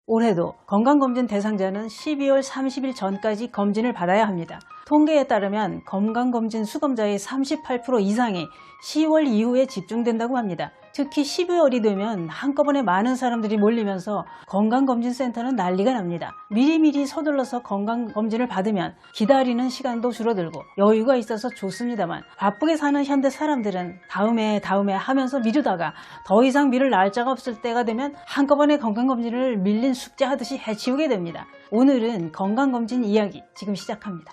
올해도 건강검진 대상자는 12월 30일 전까지 검진을 받아야 합니다. 통계에 따르면 건강검진 수검자의 38% 이상이 10월 이후에 집중된다고 합니다. 특히 12월이 되면 한꺼번에 많은 사람들이 몰리면서 건강검진센터는 난리가 납니다. 미리미리 서둘러서 건강검진을 받으면 기다리는 시간도 줄어들고 여유가 있어서 좋습니다만, 바쁘게 사는 현대 사람들은 다음에 하면서 미루다가 더 이상 미룰 날짜가 없을 때가 되면 한꺼번에 건강검진을 밀린 숙제하듯이 해치우게 됩니다. 오늘은 건강검진 이야기 지금 시작합니다.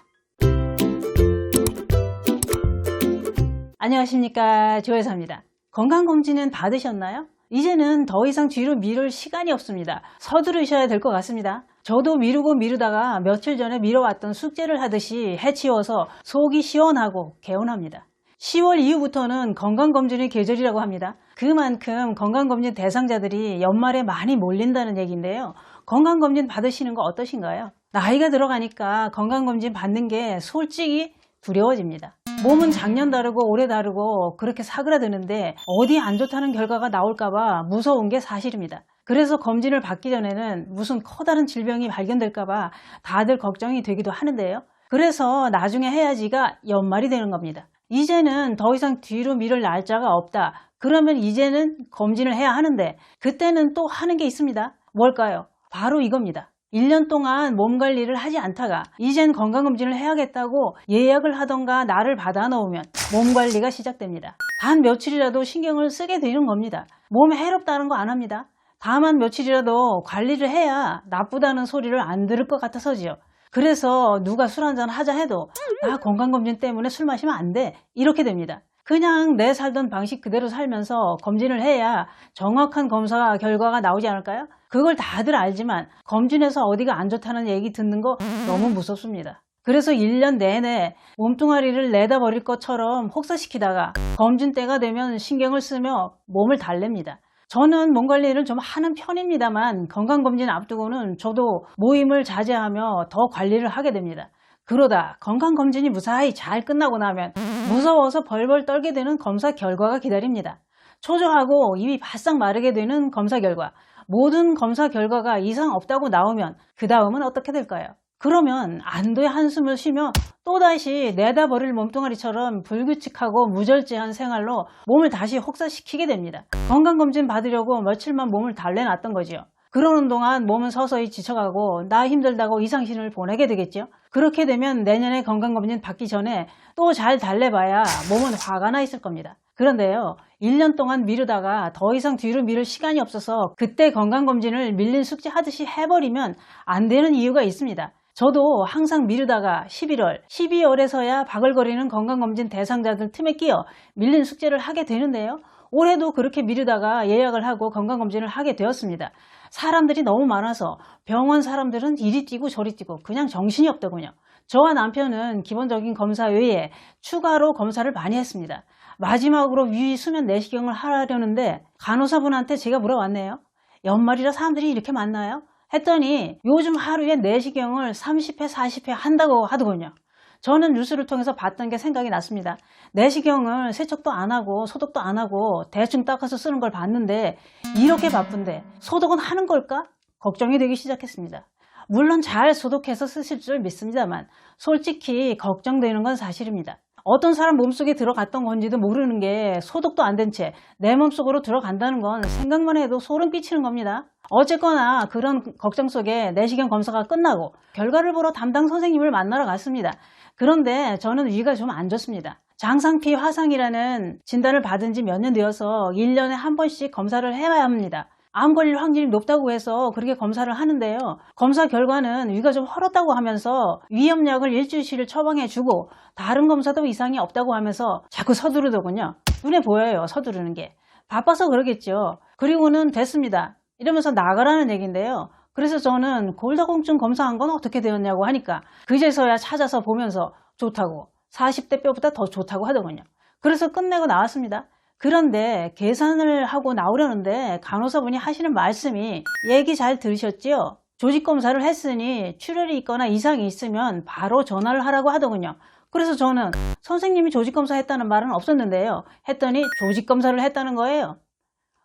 안녕하십니까, 조혜사입니다. 건강검진은 받으셨나요? 이제는 더 이상 뒤로 미룰 시간이 없습니다. 서두르셔야 될 것 같습니다. 저도 미루다가 며칠 전에 미뤄왔던 숙제를 하듯이 해치워서 속이 시원하고 개운합니다. 10월 이후부터는 건강검진의 계절이라고 합니다. 그만큼 건강검진 대상자들이 연말에 많이 몰린다는 얘기인데요. 건강검진 받으시는 거 어떠신가요? 나이가 들어가니까 건강검진 받는 게 솔직히 두려워집니다. 몸은 작년 다르고 올해 다르고 그렇게 사그라드는데 어디 안 좋다는 결과가 나올까봐 무서운 게 사실입니다. 그래서 검진을 받기 전에는 무슨 커다란 질병이 발견될까봐 다들 걱정이 되기도 하는데요. 그래서 나중에 해야지가 연말이 되는 겁니다. 이제는 더 이상 뒤로 미룰 날짜가 없다. 그러면 이제는 검진을 해야 하는데, 그때는 또 하는 게 있습니다. 뭘까요? 바로 이겁니다. 1년 동안 몸 관리를 하지 않다가 이젠 건강검진을 해야겠다고 예약을 하던가 날을 받아 놓으면 몸 관리가 시작됩니다. 단 며칠이라도 신경을 쓰게 되는 겁니다. 몸에 해롭다는 거 안 합니다. 다만 며칠이라도 관리를 해야 나쁘다는 소리를 안 들을 것 같아서지요. 그래서 누가 술 한잔 하자 해도 나 건강검진 때문에 술 마시면 안 돼, 이렇게 됩니다. 그냥 내 살던 방식 그대로 살면서 검진을 해야 정확한 검사 결과가 나오지 않을까요? 그걸 다들 알지만 검진에서 어디가 안 좋다는 얘기 듣는 거 너무 무섭습니다. 그래서 1년 내내 몸뚱아리를 내다버릴 것처럼 혹사시키다가 검진 때가 되면 신경을 쓰며 몸을 달랩니다. 저는 몸 관리를 좀 하는 편입니다만 건강검진 앞두고는 저도 모임을 자제하며 더 관리를 하게 됩니다. 그러다 건강검진이 무사히 잘 끝나고 나면 무서워서 벌벌 떨게 되는 검사 결과가 기다립니다. 초조하고 입이 바싹 마르게 되는 검사 결과, 모든 검사 결과가 이상 없다고 나오면 그 다음은 어떻게 될까요? 그러면 안도의 한숨을 쉬며 또다시 내다버릴 몸뚱아리처럼 불규칙하고 무절제한 생활로 몸을 다시 혹사시키게 됩니다. 건강검진 받으려고 며칠만 몸을 달래놨던 거지요. 그러는 동안 몸은 서서히 지쳐가고 나 힘들다고 이상신을 보내게 되겠죠. 그렇게 되면 내년에 건강검진 받기 전에 또 잘 달래봐야 몸은 화가 나 있을 겁니다. 그런데요, 1년 동안 미루다가 더 이상 뒤로 미룰 시간이 없어서 그때 건강검진을 밀린 숙제 하듯이 해버리면 안 되는 이유가 있습니다. 저도 항상 미루다가 11월, 12월에서야 바글거리는 건강검진 대상자들 틈에 끼어 밀린 숙제를 하게 되는데요. 올해도 그렇게 미루다가 예약을 하고 건강검진을 하게 되었습니다. 사람들이 너무 많아서 병원 사람들은 이리 뛰고 저리 뛰고 그냥 정신이 없더군요. 저와 남편은 기본적인 검사 외에 추가로 검사를 많이 했습니다. 마지막으로 위 수면 내시경을 하려는데 간호사분한테 제가 물어봤네요. 연말이라 사람들이 이렇게 많나요? 했더니 요즘 하루에 내시경을 30회, 40회 한다고 하더군요. 저는 뉴스를 통해서 봤던 게 생각이 났습니다. 내시경을 세척도 안 하고 소독도 안 하고 대충 닦아서 쓰는 걸 봤는데 이렇게 바쁜데 소독은 하는 걸까? 걱정이 되기 시작했습니다. 물론 잘 소독해서 쓰실 줄 믿습니다만 솔직히 걱정되는 건 사실입니다. 어떤 사람 몸속에 들어갔던 건지도 모르는 게 소독도 안 된 채 내 몸속으로 들어간다는 건 생각만 해도 소름 끼치는 겁니다. 어쨌거나 그런 걱정 속에 내시경 검사가 끝나고 결과를 보러 담당 선생님을 만나러 갔습니다. 그런데 저는 위가 좀 안 좋습니다. 장상피 화상이라는 진단을 받은 지 몇 년 되어서 1년에 한 번씩 검사를 해야 합니다. 암 걸릴 확률이 높다고 해서 그렇게 검사를 하는데요. 검사 결과는 위가 좀 헐었다고 하면서 위염약을 일주일치를 처방해주고 다른 검사도 이상이 없다고 하면서 자꾸 서두르더군요. 눈에 보여요, 서두르는 게. 바빠서 그러겠죠. 그리고는 됐습니다 이러면서 나가라는 얘기인데요. 그래서 저는 골다공증 검사한 건 어떻게 되었냐고 하니까 그제서야 찾아서 보면서 좋다고, 40대 뼈보다 더 좋다고 하더군요. 그래서 끝내고 나왔습니다. 그런데 계산을 하고 나오려는데 간호사분이 하시는 말씀이, 얘기 잘 들으셨지요? 조직검사를 했으니 출혈이 있거나 이상이 있으면 바로 전화를 하라고 하더군요. 그래서 저는 선생님이 조직검사 했다는 말은 없었는데요 했더니 조직검사를 했다는 거예요.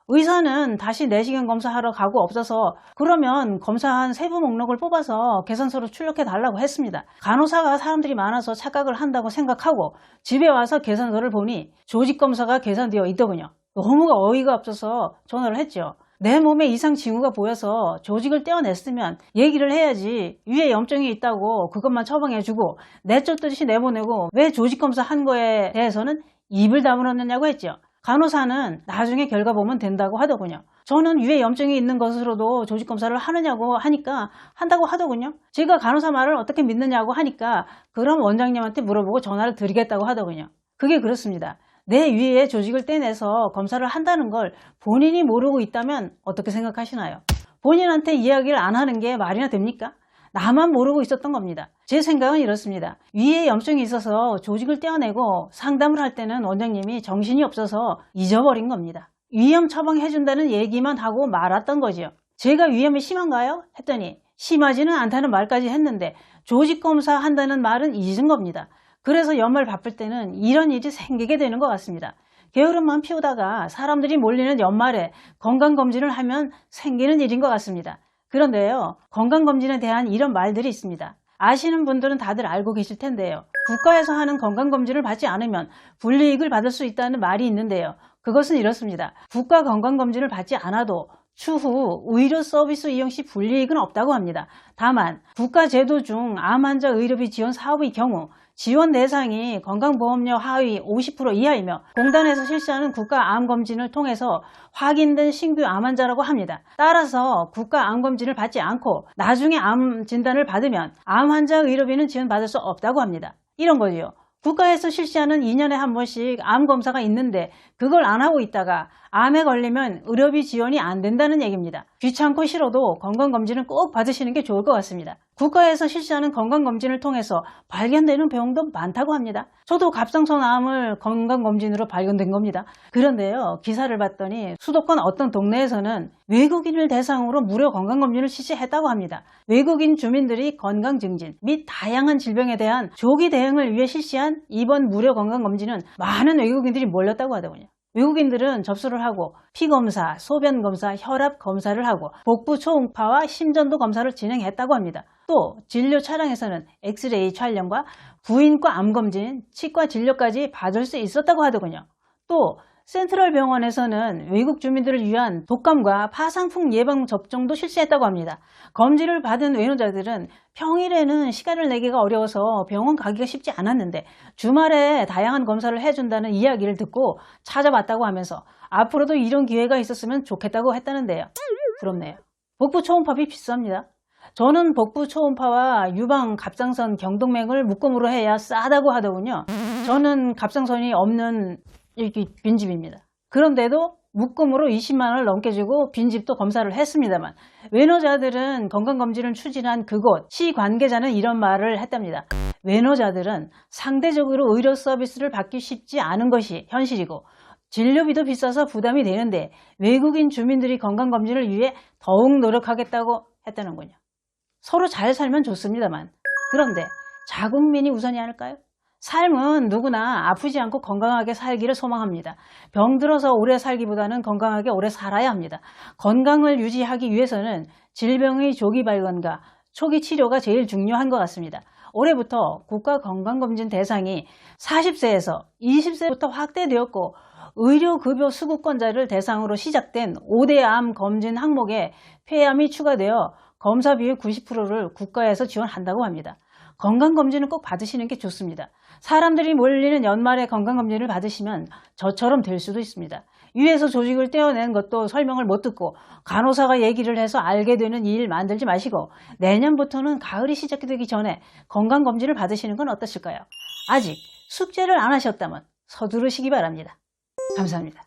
의사는 다시 내시경 검사하러 가고 없어서 그러면 검사한 세부 목록을 뽑아서 계산서로 출력해 달라고 했습니다. 간호사가 사람들이 많아서 착각을 한다고 생각하고 집에 와서 계산서를 보니 조직 검사가 계산되어 있더군요. 너무 어이가 없어서 전화를 했죠. 내 몸에 이상 징후가 보여서 조직을 떼어냈으면 얘기를 해야지, 위에 염증이 있다고 그것만 처방해주고 내쫓듯이 내보내고 왜 조직 검사 한 거에 대해서는 입을 다물었느냐고 했죠. 간호사는 나중에 결과 보면 된다고 하더군요. 저는 위에 염증이 있는 것으로도 조직 검사를 하느냐고 하니까 한다고 하더군요. 제가 간호사 말을 어떻게 믿느냐고 하니까 그럼 원장님한테 물어보고 전화를 드리겠다고 하더군요. 그게 그렇습니다. 내 위에 조직을 떼내서 검사를 한다는 걸 본인이 모르고 있다면 어떻게 생각하시나요? 본인한테 이야기를 안 하는 게 말이나 됩니까? 나만 모르고 있었던 겁니다. 제 생각은 이렇습니다. 위에 염증이 있어서 조직을 떼어내고 상담을 할 때는 원장님이 정신이 없어서 잊어버린 겁니다. 위염 처방해준다는 얘기만 하고 말았던 거지요. 제가 위염이 심한가요? 했더니 심하지는 않다는 말까지 했는데 조직 검사 한다는 말은 잊은 겁니다. 그래서 연말 바쁠 때는 이런 일이 생기게 되는 것 같습니다. 게으름만 피우다가 사람들이 몰리는 연말에 건강검진을 하면 생기는 일인 것 같습니다. 그런데요, 건강검진에 대한 이런 말들이 있습니다. 아시는 분들은 다들 알고 계실 텐데요. 국가에서 하는 건강검진을 받지 않으면 불이익을 받을 수 있다는 말이 있는데요. 그것은 이렇습니다. 국가 건강검진을 받지 않아도 추후 의료 서비스 이용 시 불이익은 없다고 합니다. 다만 국가 제도 중 암 환자 의료비 지원 사업의 경우 지원 대상이 건강보험료 하위 50% 이하이며 공단에서 실시하는 국가암검진을 통해서 확인된 신규 암 환자라고 합니다. 따라서 국가암검진을 받지 않고 나중에 암 진단을 받으면 암 환자 의료비는 지원받을 수 없다고 합니다. 이런 거지요. 국가에서 실시하는 2년에 한 번씩 암검사가 있는데 그걸 안 하고 있다가 암에 걸리면 의료비 지원이 안 된다는 얘기입니다. 귀찮고 싫어도 건강검진은 꼭 받으시는 게 좋을 것 같습니다. 국가에서 실시하는 건강검진을 통해서 발견되는 병도 많다고 합니다. 저도 갑상선 암을 건강검진으로 발견된 겁니다. 그런데요, 기사를 봤더니 수도권 어떤 동네에서는 외국인을 대상으로 무료 건강검진을 실시했다고 합니다. 외국인 주민들이 건강증진 및 다양한 질병에 대한 조기 대응을 위해 실시한 이번 무료 건강검진은 많은 외국인들이 몰렸다고 하더군요. 외국인들은 접수를 하고 피검사, 소변검사, 혈압검사를 하고 복부 초음파와 심전도 검사를 진행했다고 합니다. 또 진료 차량에서는 엑스레이 촬영과 부인과 암검진, 치과 진료까지 받을 수 있었다고 하더군요. 또 센트럴 병원에서는 외국 주민들을 위한 독감과 파상풍 예방 접종도 실시했다고 합니다. 검진을 받은 외노자들은 평일에는 시간을 내기가 어려워서 병원 가기가 쉽지 않았는데 주말에 다양한 검사를 해준다는 이야기를 듣고 찾아봤다고 하면서 앞으로도 이런 기회가 있었으면 좋겠다고 했다는데요. 부럽네요. 복부 초음파비 비쌉니다. 저는 복부 초음파와 유방 갑상선 경동맥을 묶음으로 해야 싸다고 하더군요. 저는 갑상선이 없는 이렇게 빈집입니다. 그런데도 묶음으로 20만 원을 넘게 주고 빈집도 검사를 했습니다만 외노자들은 건강검진을 추진한 그곳 시 관계자는 이런 말을 했답니다. 외노자들은 상대적으로 의료 서비스를 받기 쉽지 않은 것이 현실이고 진료비도 비싸서 부담이 되는데 외국인 주민들이 건강검진을 위해 더욱 노력하겠다고 했다는군요. 서로 잘 살면 좋습니다만 그런데 자국민이 우선이 아닐까요? 삶은 누구나 아프지 않고 건강하게 살기를 소망합니다. 병들어서 오래 살기보다는 건강하게 오래 살아야 합니다. 건강을 유지하기 위해서는 질병의 조기 발견과 초기 치료가 제일 중요한 것 같습니다. 올해부터 국가건강검진 대상이 40세에서 20세부터 확대되었고 의료급여 수급권자를 대상으로 시작된 5대 암 검진 항목에 폐암이 추가되어 검사 비율 90%를 국가에서 지원한다고 합니다. 건강검진은 꼭 받으시는 게 좋습니다. 사람들이 몰리는 연말에 건강검진을 받으시면 저처럼 될 수도 있습니다. 위에서 조직을 떼어낸 것도 설명을 못 듣고 간호사가 얘기를 해서 알게 되는 일 만들지 마시고 내년부터는 가을이 시작되기 전에 건강검진을 받으시는 건 어떠실까요? 아직 숙제를 안 하셨다면 서두르시기 바랍니다. 감사합니다.